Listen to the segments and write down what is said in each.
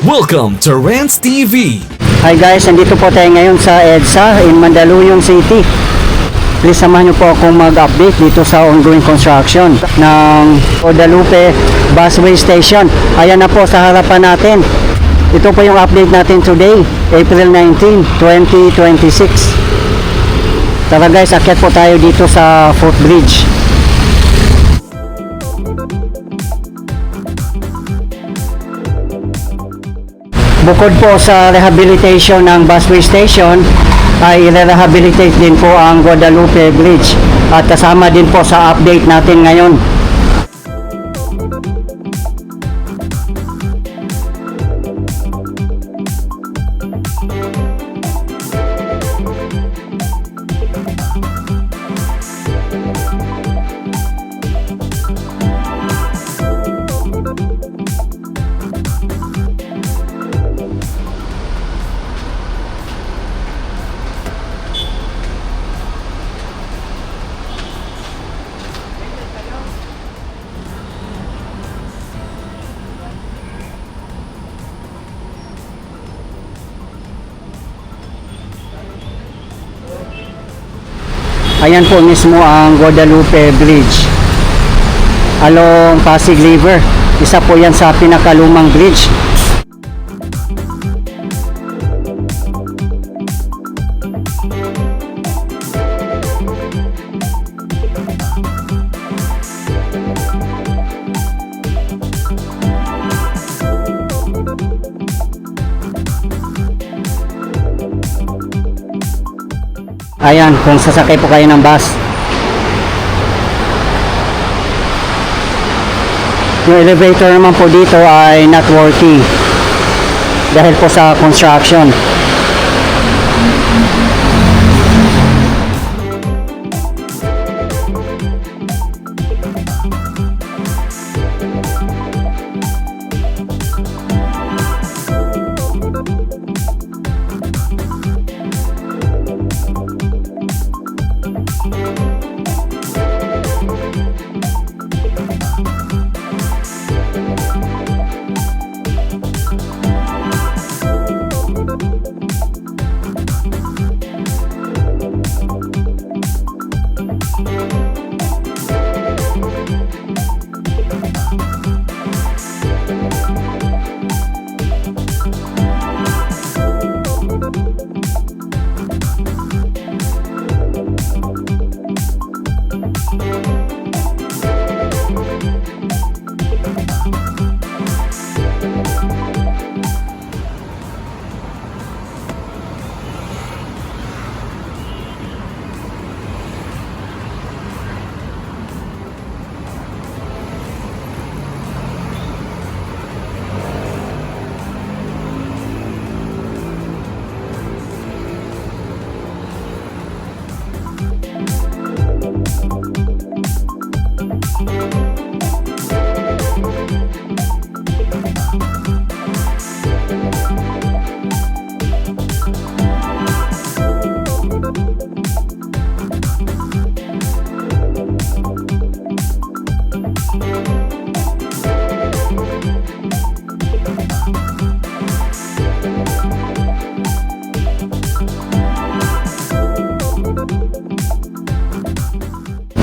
Welcome to Rants TV. Hi guys, nandito po tayo ngayon sa EDSA in Mandaluyong City. Please samahan niyo po akong mag-update dito sa ongoing construction ng Guadalupe Busway Station. Ayan na po sa harapan natin. Ito po yung update natin today, April 19, 2026. Tara guys, akyat po tayo dito sa footbridge. Bukod po sa rehabilitation ng busway station, ay i-rehabilitate din po ang Guadalupe Bridge at kasama din po sa update natin ngayon. Ayan po mismo ang Guadalupe Bridge along Pasig River. Isa po yan sa pinakalumang bridge. Ayan, kung sasakay po kayo ng bus. Yung elevator naman po dito ay not working dahil po sa construction.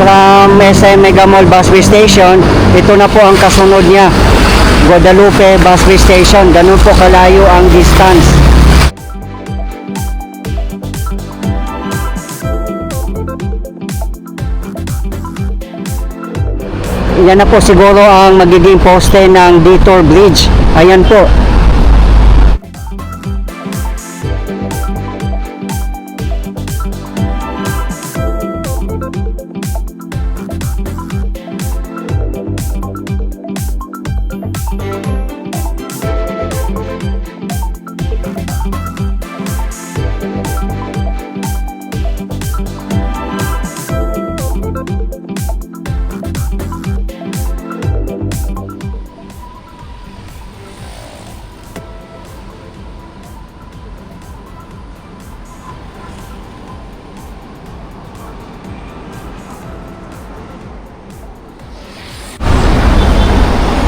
From SM Mega Mall Busway Station, ito na po ang kasunod niya, Guadalupe Busway Station. Ganun po kalayo ang distance. Yan na po siguro ang magiging poste ng Detour Bridge. Ayan po.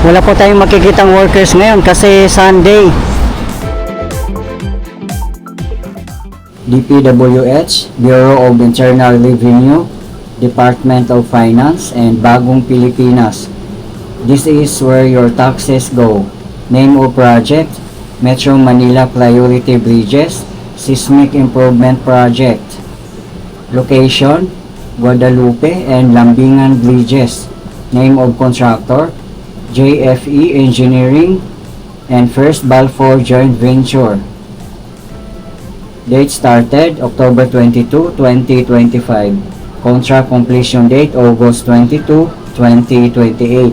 Wala po tayong makikitang workers ngayon kasi Sunday. DPWH, Bureau of Internal Revenue, Department of Finance, and Bagong Pilipinas. This is where your taxes go. Name of project, Metro Manila Priority Bridges, Seismic Improvement Project. Location, Guadalupe and Lambingan Bridges. Name of contractor, JFE Engineering and First Balfour Joint Venture. Date started October 22, 2025. Contract completion date August 22, 2028.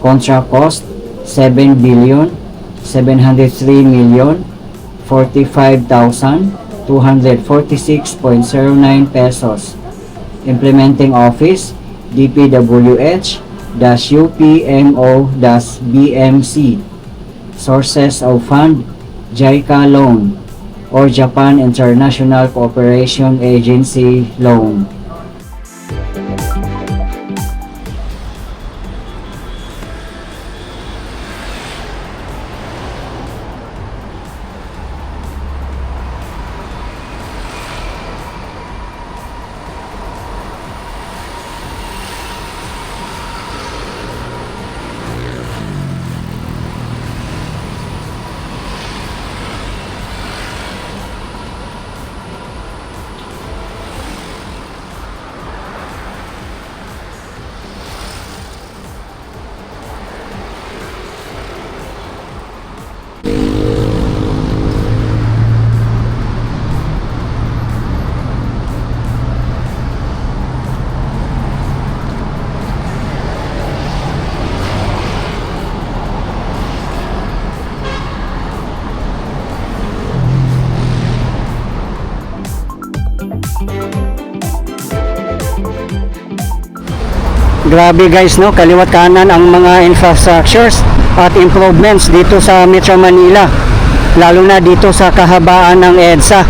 Contract cost 7,703,045,246.09 pesos. Implementing Office DPWH-UPMO-BMC. Sources of Fund JICA Loan or Japan International Cooperation Agency Loan. Grabe guys, no, kaliwat kanan ang mga infrastructures at improvements dito sa Metro Manila, lalo na dito sa kahabaan ng EDSA.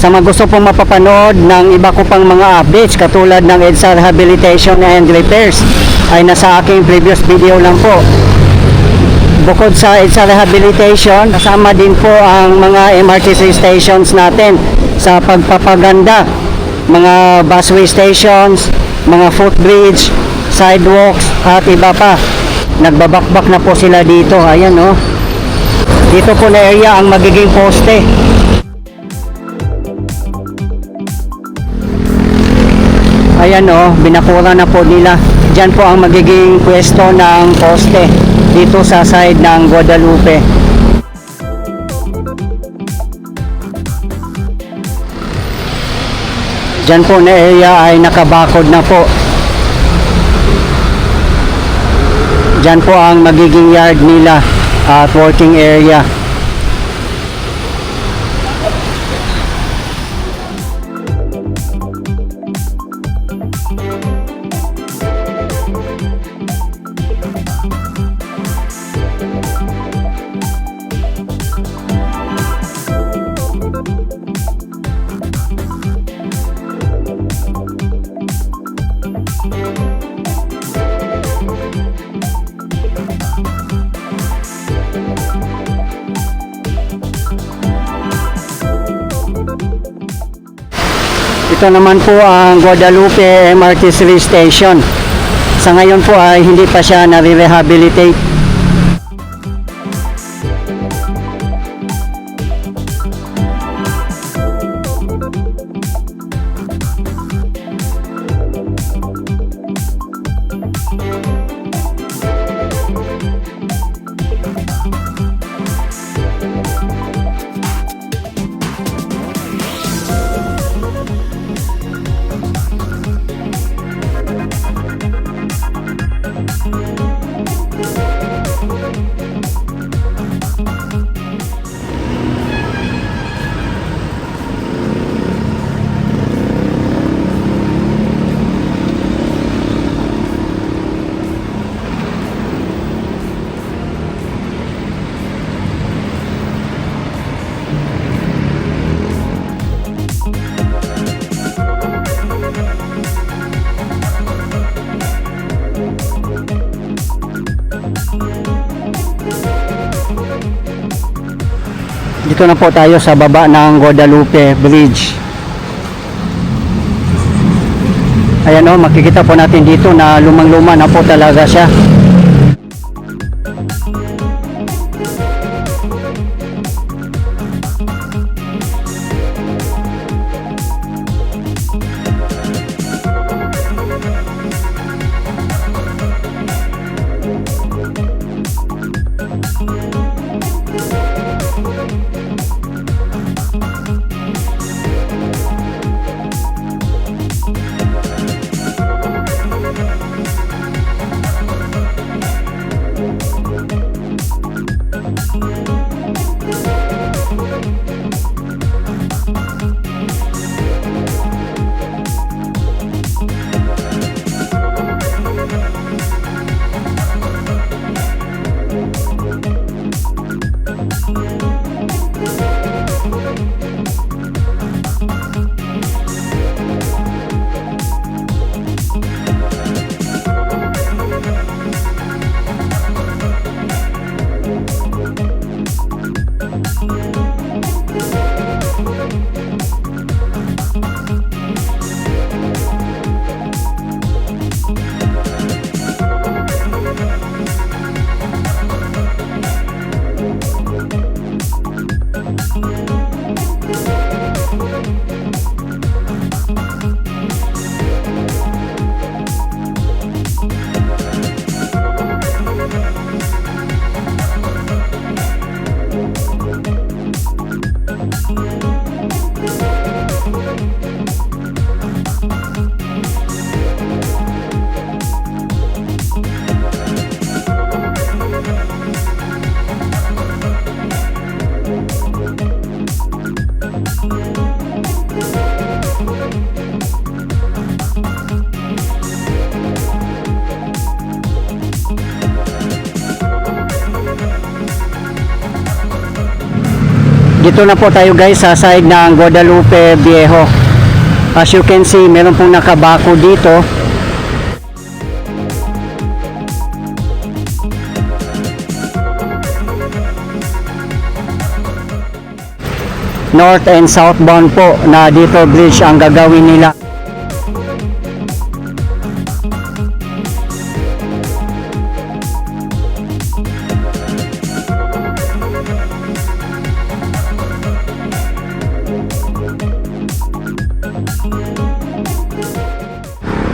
Sa mga gusto pong mapapanood ng iba ko pang mga updates katulad ng EDSA Rehabilitation and Repairs ay nasa aking previous video lang po. Bukod sa EDSA Rehabilitation, kasama din po ang mga MRTC stations natin sa pagpapaganda, mga busway stations, mga footbridge, sidewalks at iba pa. Nagbabakbak na po sila dito. Ayan, no, dito po na area ang magiging poste. Ayan, no, binakura na po nila. Diyan po ang magiging pwesto ng poste dito sa side ng Guadalupe. Diyan po na area ay nakabakod na po. Diyan po ang magiging yard nila at working area. Ito naman po ang Guadalupe MRT3 station. Sa ngayon po ay hindi pa siya nare-rehabilitate. Dito na po tayo sa baba ng Guadalupe Bridge. Ayan o, makikita po natin dito na lumang-luma na po talaga siya. Dito na po tayo guys sa side ng Guadalupe Viejo. As you can see, meron pong nakabako dito. North and southbound po na dito bridge ang gagawin nila.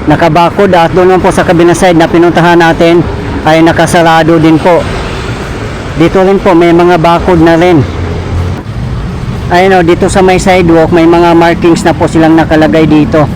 Nakabakod at doon naman po sa kabilang side na pinuntahan natin ay nakasarado din po. Dito rin po may mga bakod na rin. Ayun o, dito sa may sidewalk may mga markings na po silang nakalagay dito.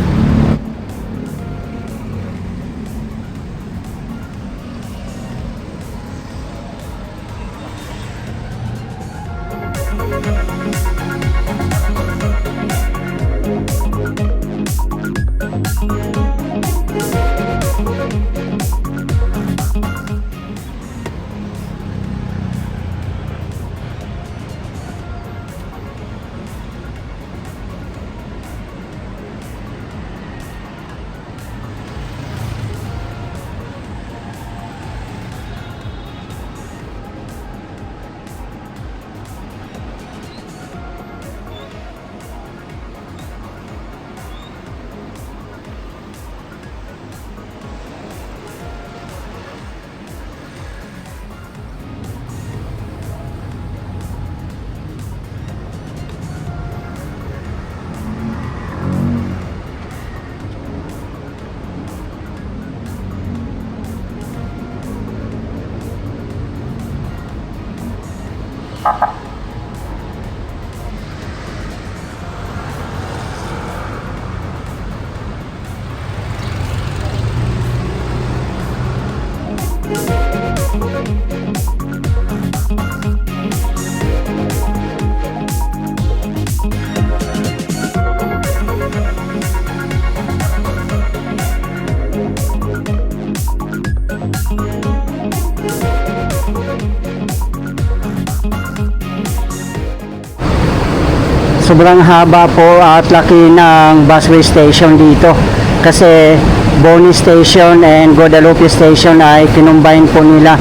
Sobrang haba po at laki ng busway station dito kasi Boni Station and Guadalupe Station ay kinumbine po nila.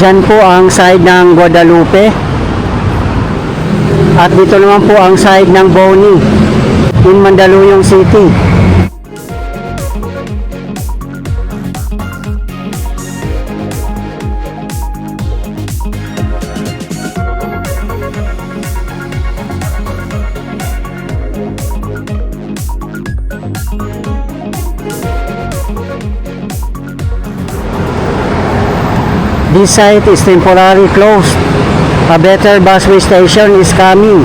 Dyan po ang side ng Guadalupe. At dito naman po ang side ng Boni in Mandaluyong City. This site is temporarily closed. A better busway station is coming.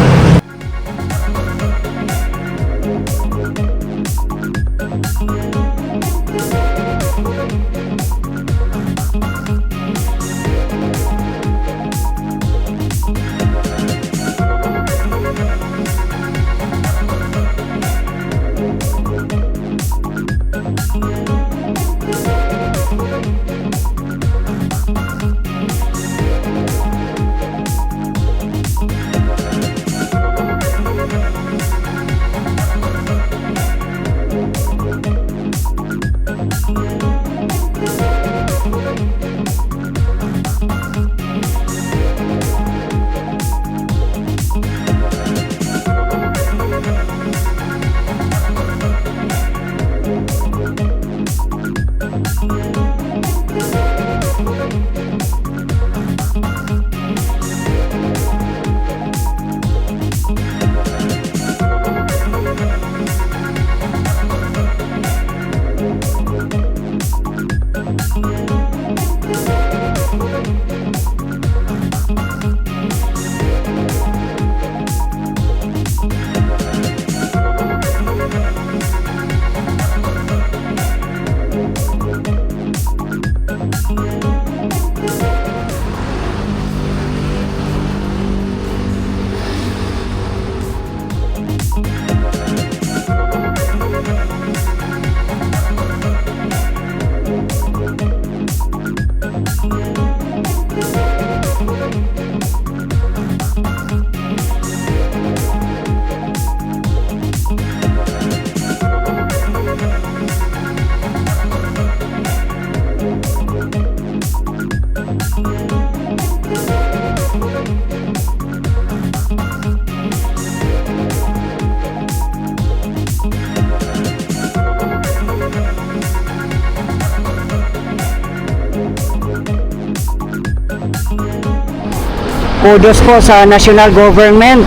Kudos po sa national government,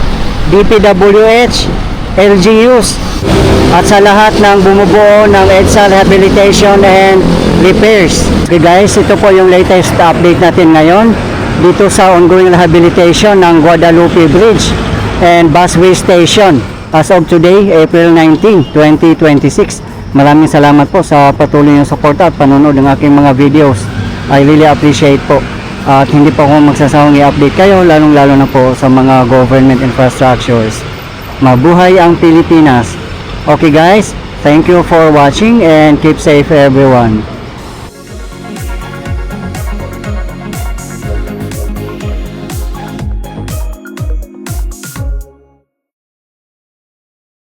DPWH, LGUs, at sa lahat ng bumubuo ng EDSA Rehabilitation and Repairs. Okay guys, ito po yung latest update natin ngayon dito sa ongoing rehabilitation ng Guadalupe Bridge and Busway Station as of today, April 19, 2026. Maraming salamat po sa patuloy yung support at panonood ng aking mga videos. I really appreciate po. At hindi pa ako magsasawang i-update kayo, lalong-lalo na po sa mga government infrastructures. Mabuhay ang Pilipinas! Okay guys, thank you for watching and keep safe everyone.